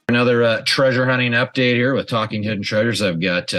Another treasure hunting update here with Talking Hidden Treasures. I've got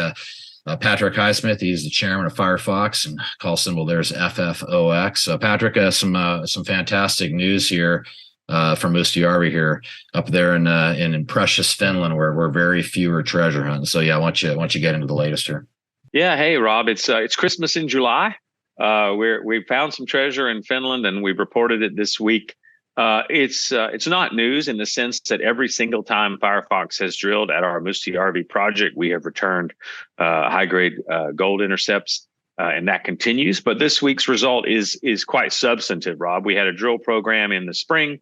Patrick Highsmith. He's the chairman of FireFox, and call symbol there's FFOX. So Patrick, some fantastic news here from Mustajärvi here up there in precious Finland, where very few are treasure hunting. So yeah, why don't you get into the latest here? Yeah, hey Rob, it's Christmas in July. We found some treasure in Finland, and we've reported it this week. It's not news in the sense that every single time FireFox has drilled at our Mustajärvi project, we have returned high-grade gold intercepts, and that continues. But this week's result is quite substantive, Rob. We had a drill program in the spring,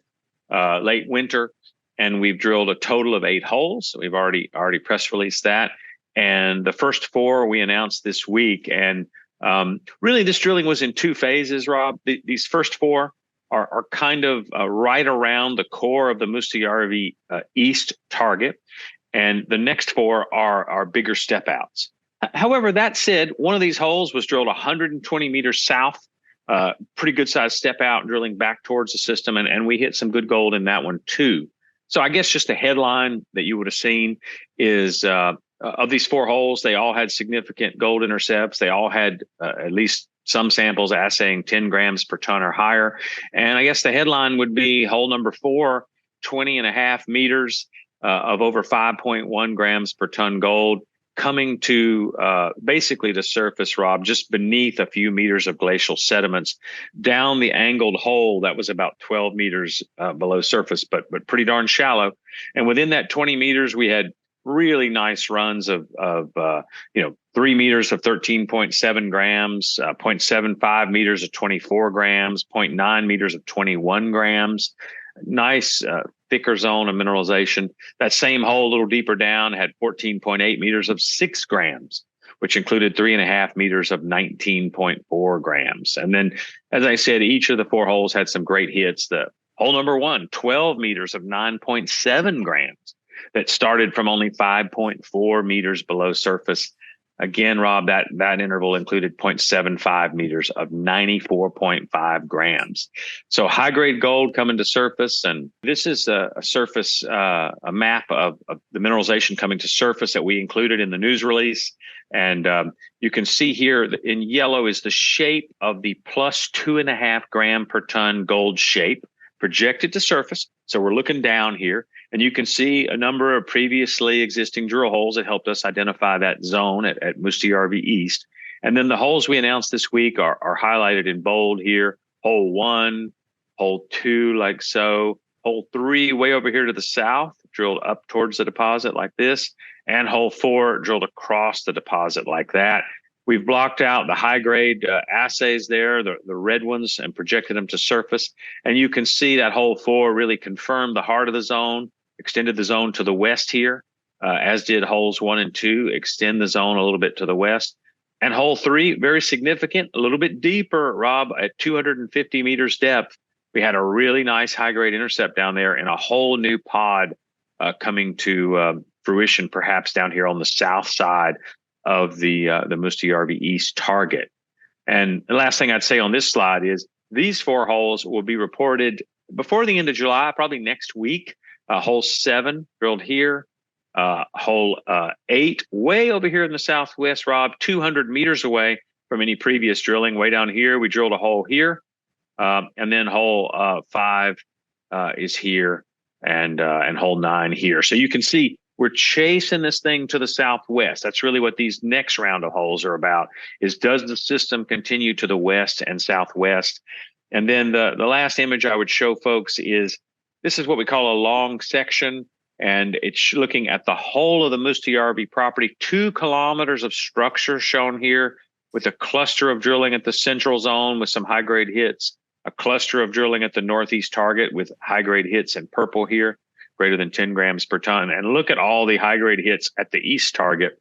late winter, and we've drilled a total of 8 holes. We've already press released that, and the first 4 we announced this week. And really, this drilling was in 2 phases, Rob. These first 4 are kind of right around the core of the Mustajärvi East target, and the next 4 are bigger step outs. However, that said, one of these holes was drilled 120 meters south, pretty good sized step out, drilling back towards the system, and we hit some good gold in that one too. So I guess just the headline that you would have seen is of these 4 holes, they all had significant gold intercepts. They all had at least some samples assaying 10 grams per ton or higher. And I guess the headline would be hole number 4, 20.5 meters of over 5.1 grams per ton gold, coming to basically the surface, Rob, just beneath a few meters of glacial sediments down the angled hole that was about 12 meters below surface, but pretty darn shallow. And within that 20 meters, we had really nice runs of 3 meters of 13.7 grams, 0.75 meters of 24 grams, 0.9 meters of 21 grams. Nice thicker zone of mineralization. That same hole a little deeper down had 14.8 meters of 6 grams, which included 3.5 meters of 19.4 grams. And then, as I said, each of the 4 holes had some great hits. The hole number 1, 12 meters of 9.7 grams. That started from only 5.4 meters below surface. Again, Rob, that interval included 0.75 meters of 94.5 grams. So high-grade gold coming to surface, and this is a surface, a map of the mineralization coming to surface that we included in the news release. And you can see here in yellow is the shape of the plus 2.5 gram per ton gold shape projected to surface. So we're looking down here, and you can see a number of previously existing drill holes that helped us identify that zone at Mustajärvi East. And then the holes we announced this week are highlighted in bold here. Hole 1, hole 2, like so. Hole 3, way over here to the south, drilled up towards the deposit like this. And hole 4, drilled across the deposit like that. We've blocked out the high-grade assays there, the red ones, and projected them to surface. And you can see that hole 4 really confirmed the heart of the zone, extended the zone to the west here, as did holes 1 and 2, extend the zone a little bit to the west. And hole 3, very significant, a little bit deeper, Rob, at 250 meters depth. We had a really nice high-grade intercept down there and a whole new pod coming to fruition, perhaps down here on the south side of the Mustajärvi East target. And the last thing I'd say on this slide is these 4 holes will be reported before the end of July, probably next week. Hole 7 drilled here, hole 8 way over here in the southwest, Rob, 200 meters away from any previous drilling. Way down here, we drilled a hole here, and then hole 5 is here, and hole 9 here. So you can see we're chasing this thing to the southwest. That's really what these next round of holes are about, is does the system continue to the west and southwest? And then the last image I would show folks is, this is what we call a long section, and it's looking at the whole of the Mustajärvi property, 2 kilometers of structure shown here, with a cluster of drilling at the central zone with some high-grade hits, a cluster of drilling at the northeast target with high-grade hits in purple here, greater than 10 grams per ton. And look at all the high-grade hits at the east target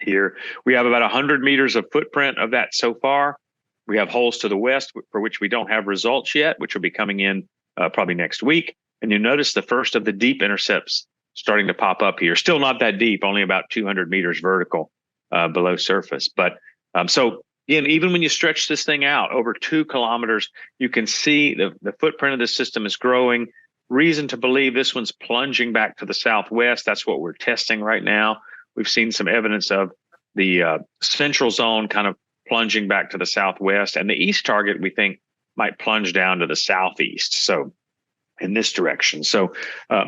here. We have about 100 meters of footprint of that so far. We have holes to the west for which we don't have results yet, which will be coming in probably next week. And you notice the first of the deep intercepts starting to pop up here. Still not that deep, only about 200 meters vertical below surface. But so again, even when you stretch this thing out over 2 kilometers, you can see the footprint of the system is growing. Reason to believe this one's plunging back to the southwest. That's what we're testing right now. We've seen some evidence of the central zone kind of plunging back to the southwest, and the east target we think might plunge down to the southeast. So in this direction. So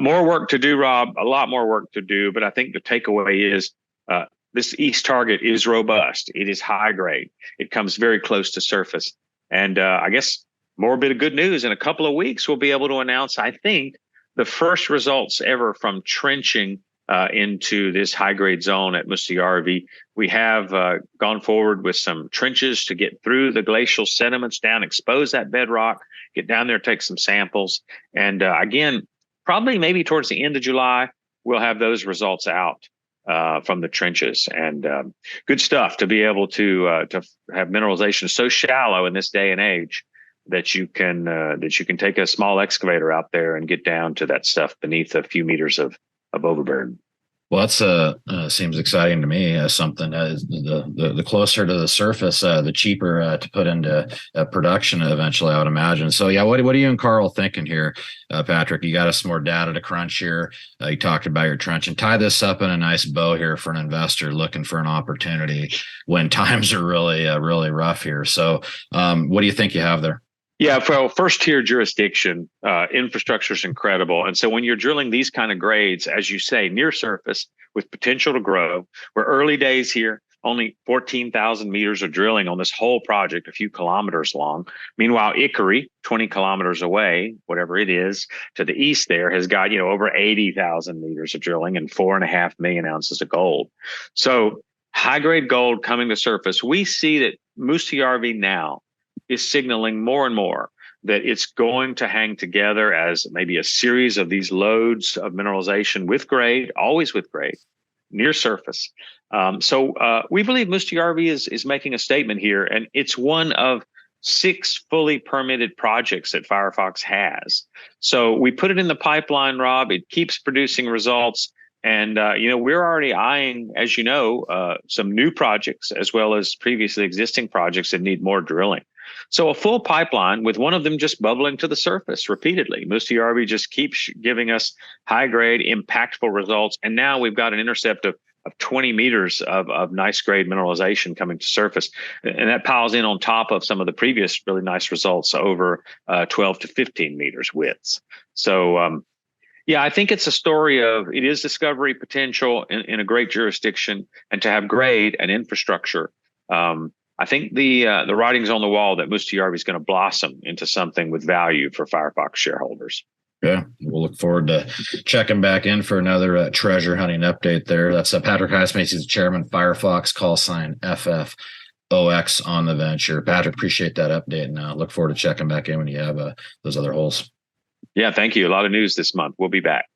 more work to do, Rob, a lot more work to do. But I think the takeaway is this east target is robust. It is high grade. It comes very close to surface. And I guess more bit of good news. In a couple of weeks, we'll be able to announce, I think, the first results ever from trenching into this high-grade zone at Mustajärvi. We have gone forward with some trenches to get through the glacial sediments down, expose that bedrock, get down there, take some samples. And again, probably maybe towards the end of July, we'll have those results out from the trenches. And good stuff to be able to have mineralization so shallow in this day and age that you can take a small excavator out there and get down to that stuff beneath a few meters of overburden. Well, that's seems exciting to me. Something the closer to the surface, the cheaper to put into production eventually, I would imagine. So, yeah, what are you and Carl thinking here, Patrick? You got us some more data to crunch here. You talked about your trench, and tie this up in a nice bow here for an investor looking for an opportunity when times are really rough here. So, what do you think you have there? Yeah, well, first tier jurisdiction, infrastructure is incredible. And so when you're drilling these kind of grades, as you say, near surface with potential to grow, we're early days here, only 14,000 meters of drilling on this whole project, a few kilometers long. Meanwhile, Ikkari, 20 kilometers away, whatever it is, to the east there has got, over 80,000 meters of drilling and 4.5 million ounces of gold. So high grade gold coming to surface. We see that Mustajärvi now is signaling more and more that it's going to hang together as maybe a series of these lodes of mineralization with grade, always with grade, near surface. So we believe Mustajärvi is making a statement here, and it's one of 6 fully permitted projects that FireFox has. So we put it in the pipeline, Rob. It keeps producing results. And, we're already eyeing, as you know, some new projects as well as previously existing projects that need more drilling. So a full pipeline with one of them just bubbling to the surface repeatedly. Mustajärvi just keeps giving us high grade, impactful results. And now we've got an intercept of 20 meters of nice grade mineralization coming to surface. And that piles in on top of some of the previous really nice results over 12 to 15 meters widths. So, yeah, I think it's a story of it is discovery potential in a great jurisdiction, and to have grade and infrastructure. I think the writing's on the wall that Mustajärvi is going to blossom into something with value for FireFox shareholders. Yeah, we'll look forward to checking back in for another treasure hunting update there. That's Patrick Highsmith. He's the chairman, FireFox, call sign FFOX on the venture. Patrick, appreciate that update, and look forward to checking back in when you have those other holes. Yeah, thank you. A lot of news this month. We'll be back.